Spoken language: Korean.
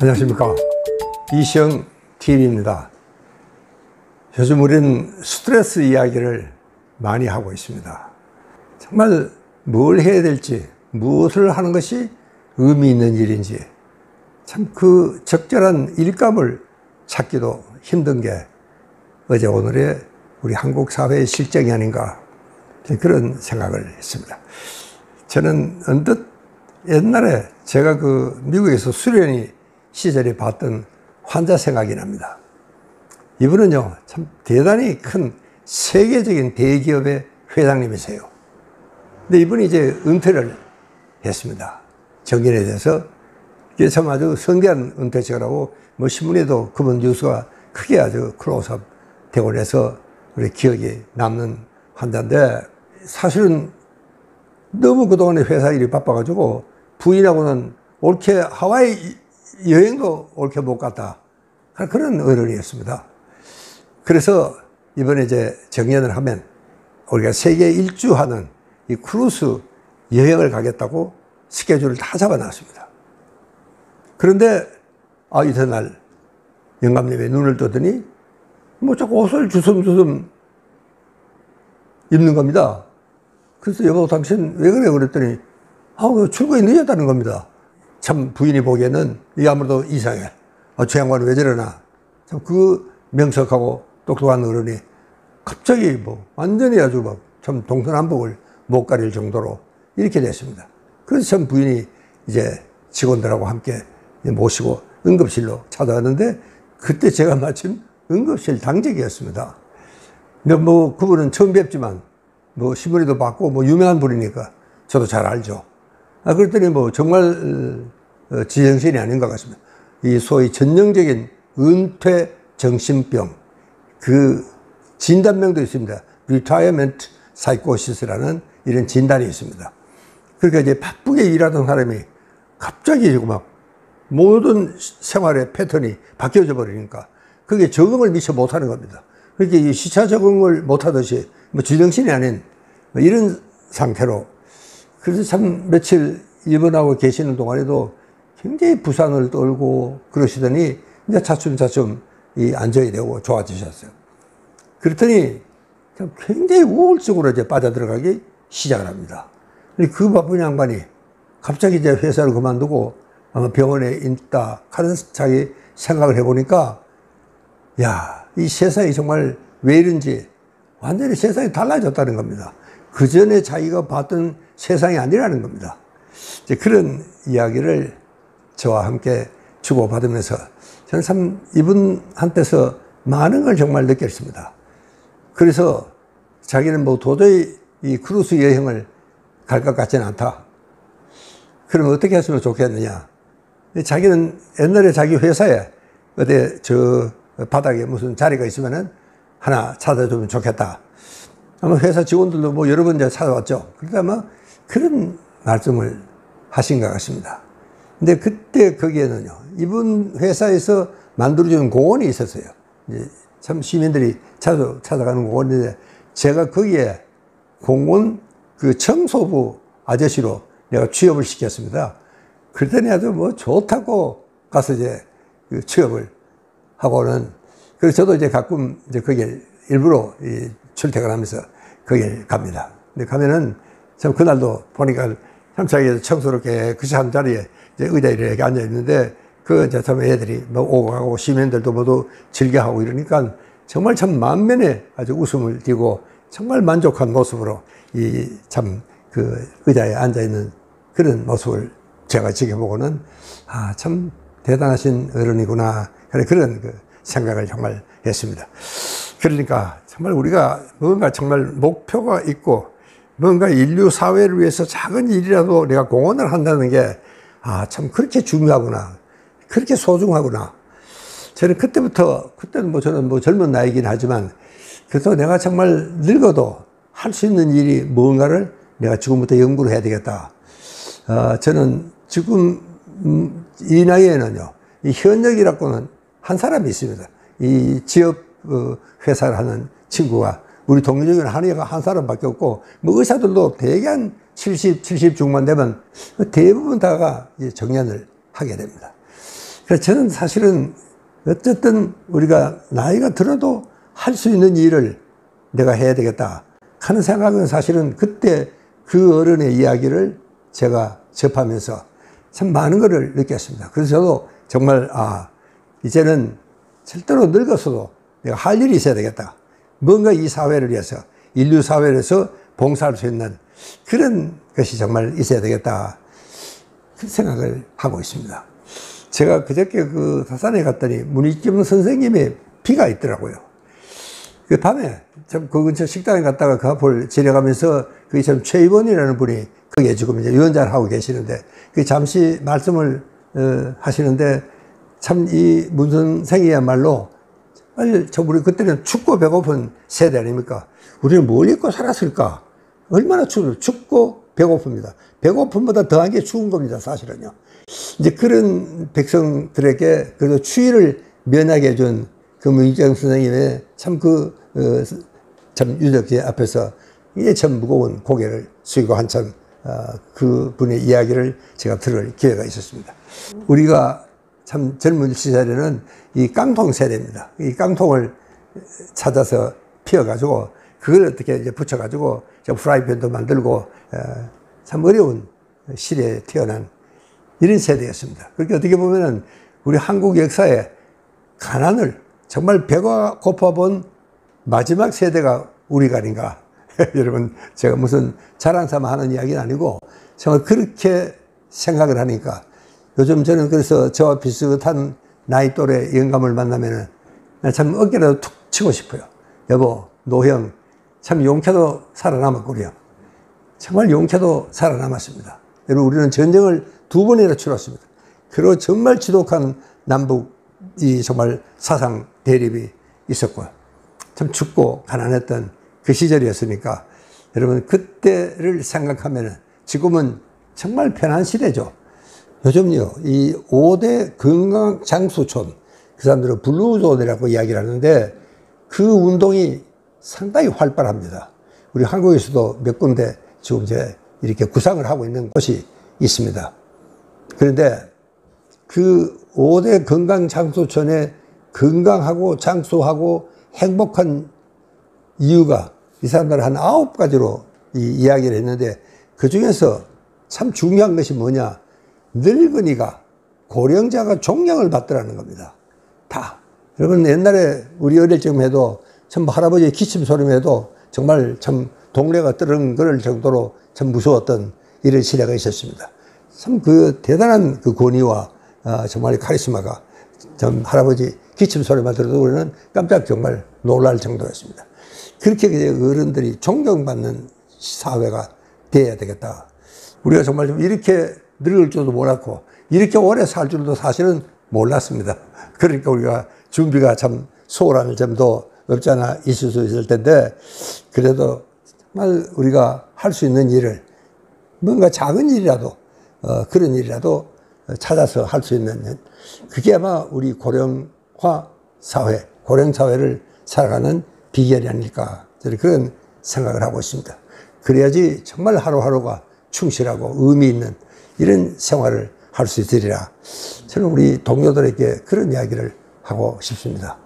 안녕하십니까, 이시영 TV입니다. 요즘 우리는 스트레스 이야기를 많이 하고 있습니다. 정말 뭘 해야 될지, 무엇을 하는 것이 의미 있는 일인지, 참 그 적절한 일감을 찾기도 힘든 게 어제 오늘의 우리 한국 사회의 실정이 아닌가, 그런 생각을 했습니다. 저는 언뜻 옛날에 제가 미국에서 수련회 시절에 봤던 환자 생각이 납니다. 이분은요, 참 대단히 큰 세계적인 대기업의 회장님이세요. 근데 이분이 이제 은퇴를 했습니다. 정년에 대해서. 이게 참 아주 성대한 은퇴식이라고 신문에도 그분 뉴스가 크게 아주 클로즈업 되고 해서 우리 기억이 남는 환자인데, 사실은 너무 그동안에 회사 일이 바빠가지고 부인하고는 옳게 하와이 여행도 옳게 못 갔다, 그런 어른이었습니다. 그래서 이번에 이제 정년을 하면 우리가 세계 일주하는 이 크루즈 여행을 가겠다고 스케줄을 다 잡아놨습니다. 그런데 이튿날 영감님의 눈을 뜨더니 자꾸 옷을 주섬주섬 입는 겁니다. 그래서 여보, 당신 왜 그래? 그랬더니 출근이 늦었다는 겁니다. 참 부인이 보기에는 이게 아무래도 이상해. 저 양반은 왜 저러나. 참 그 명석하고 똑똑한 어른이 갑자기 완전히 아주 참 동서남북을 못 가릴 정도로 이렇게 됐습니다. 그래서 참 부인이 이제 직원들하고 함께 모시고 응급실로 찾아왔는데, 그때 제가 마침 응급실 당직이었습니다. 근데 그분은 처음 뵙지만 신문에도 봤고 유명한 분이니까 저도 잘 알죠. 그랬더니 정말 지정신이 아닌 것 같습니다. 이 소위 전형적인 은퇴 정신병, 그 진단명도 있습니다. Retirement Psychosis라는 이런 진단이 있습니다. 그러니까 이제 바쁘게 일하던 사람이 갑자기 모든 생활의 패턴이 바뀌어져 버리니까 그게 적응을 미처 못하는 겁니다. 그러니까 이 시차 적응을 못하듯이 지정신이 아닌 이런 상태로, 그래서 참 며칠 입원하고 계시는 동안에도 굉장히 부산을 떨고 그러시더니 이제 차츰차츰 안정이 되고 좋아지셨어요. 그랬더니 굉장히 우울증으로 이제 빠져들어가기 시작을 합니다. 그 바쁜 양반이 갑자기 이제 회사를 그만두고 아마 병원에 있다 하는 자기 생각을 해보니까, 이 세상이 정말 왜 이런지 완전히 세상이 달라졌다는 겁니다. 그 전에 자기가 봤던 세상이 아니라는 겁니다. 이제 그런 이야기를 저와 함께 주고받으면서 저는 참 이분한테서 많은 걸 정말 느꼈습니다. 그래서 자기는 도저히 이 크루즈 여행을 갈 것 같지는 않다. 그러면 어떻게 했으면 좋겠느냐. 자기는 옛날에 자기 회사에 어디 저 바닥에 무슨 자리가 있으면은 하나 찾아주면 좋겠다. 아마 회사 직원들도 여러 번 이제 찾아왔죠. 그러니까 아마 그런 말씀을 하신 것 같습니다. 근데 그때 거기에는요, 이분 회사에서 만들어준 공원이 있었어요. 이제 참 시민들이 찾아가는 공원인데, 제가 거기에 공원 청소부 아저씨로 내가 취업을 시켰습니다. 그랬더니 아주 좋다고 가서 이제 취업을 하고는, 그래서 저도 이제 가끔 이제 거기에 일부러 출퇴근하면서 거기에 갑니다. 근데 가면은 참 그날도 보니까 참 자기 청소롭게 그 한 자리에 이제 의자에 이렇게 앉아 있는데, 이제 참 애들이 오고 가고 시민들도 모두 즐겨하고 이러니까 정말 참 만면에 아주 웃음을 띠고 정말 만족한 모습으로 참 의자에 앉아 있는 그런 모습을 제가 지켜보고는 참 대단하신 어른이구나, 그런 생각을 정말 했습니다. 그러니까 정말 우리가 뭔가 정말 목표가 있고 뭔가 인류 사회를 위해서 작은 일이라도 내가 공헌을 한다는 게 참 그렇게 중요하구나, 그렇게 소중하구나. 저는 그때는 저는 젊은 나이긴 하지만 그래서 내가 정말 늙어도 할 수 있는 일이 뭔가를 내가 지금부터 연구를 해야 되겠다. 저는 지금 이 나이에는요, 이 현역이라고는 한 사람이 있습니다. 이 지역 회사를 하는 친구가, 우리 동료 중에 한 사람밖에 없고, 의사들도 대개 한 70 중반 되면 대부분 다가 정년을 하게 됩니다. 그래서 저는 사실은 어쨌든 우리가 나이가 들어도 할 수 있는 일을 내가 해야 되겠다 하는 생각은 사실은 그때 그 어른의 이야기를 제가 접하면서 참 많은 것을 느꼈습니다. 그래서 저도 정말 이제는 절대로 늙어서도 내가 할 일이 있어야 되겠다. 뭔가 이 사회를 위해서, 인류 사회를 위해서 봉사할 수 있는 그런 것이 정말 있어야 되겠다. 그 생각을 하고 있습니다. 제가 그저께 그 다산에 갔더니 문익kim 선생님의 비가 있더라고요. 그 밤에 참 그 근처 식당에 갔다가 그 앞을 지나가면서 그게 참 최의원이라는 분이 거기에 지금 이제 위원장을 하고 계시는데 그 잠시 말씀을 하시는데 참 이 문 선생이야말로 우리 그때는 춥고 배고픈 세대 아닙니까? 우리는 뭘 입고 살았을까? 얼마나 춥고 배고픕니다. 배고픔보다 더한 게 추운 겁니다, 사실은요. 이제 그런 백성들에게 그래도 추위를 면하게 해준 그 문익kim 선생님의 참 참 유적지 앞에서 이게 참 무거운 고개를 숙이고 한참 그 분의 이야기를 제가 들을 기회가 있었습니다. 우리가 참 젊은 시절에는 이 깡통 세대입니다. 이 깡통을 찾아서 피워가지고 그걸 어떻게 이제 붙여가지고 프라이팬도 만들고 참 어려운 시대에 태어난 이런 세대였습니다. 그렇게 어떻게 보면은 우리 한국 역사에 가난을 정말 배가 고파본 마지막 세대가 우리가 아닌가. 여러분, 제가 무슨 자랑 삼아 하는 이야기는 아니고 정말 그렇게 생각을 하니까 요즘 저는 그래서 저와 비슷한 나이 또래 영감을 만나면은 참 어깨라도 툭 치고 싶어요. 여보, 노형, 참 용케도 살아남았구려. 정말 용케도 살아남았습니다. 여러분, 우리는 전쟁을 2번이나 치렀습니다. 그리고 정말 지독한 남북이 정말 사상 대립이 있었고요. 참 춥고 가난했던 그 시절이었으니까 여러분 그때를 생각하면은 지금은 정말 편한 시대죠. 요즘요, 이 5대 건강장수촌, 그 사람들은 블루존이라고 이야기를 하는데 그 운동이 상당히 활발합니다. 우리 한국에서도 몇 군데 지금 이제 이렇게 구상을 하고 있는 곳이 있습니다. 그런데 그 5대 건강장수촌에 건강하고 장수하고 행복한 이유가 이 사람들은 한 9가지로 이야기를 했는데 그 중에서 참 중요한 것이 뭐냐? 늙은이가, 고령자가 존경을 받더라는 겁니다. 다. 여러분, 옛날에 우리 어릴 적에 해도 참 할아버지의 기침 소리만 해도 정말 참 동네가 뜨릉거릴 정도로 참 무서웠던 이런 시대가 있었습니다. 참 그 대단한 그 권위와 정말 카리스마가 참 할아버지 기침 소리만 들어도 우리는 깜짝 정말 놀랄 정도였습니다. 그렇게 어른들이 존경받는 사회가 돼야 되겠다. 우리가 정말 좀 이렇게 늙을 줄도 몰랐고 이렇게 오래 살 줄도 사실은 몰랐습니다. 그러니까 우리가 준비가 참 소홀한 점도 없지 않아 있을 수 있을 텐데 그래도 정말 우리가 할 수 있는 일을 뭔가 작은 일이라도 그런 일이라도 찾아서 할 수 있는 그게 아마 우리 고령화 사회, 고령사회를 살아가는 비결이 아닐까 저는 그런 생각을 하고 있습니다. 그래야지 정말 하루하루가 충실하고 의미 있는 이런 생활을 할 수 있으리라 저는 우리 동료들에게 그런 이야기를 하고 싶습니다.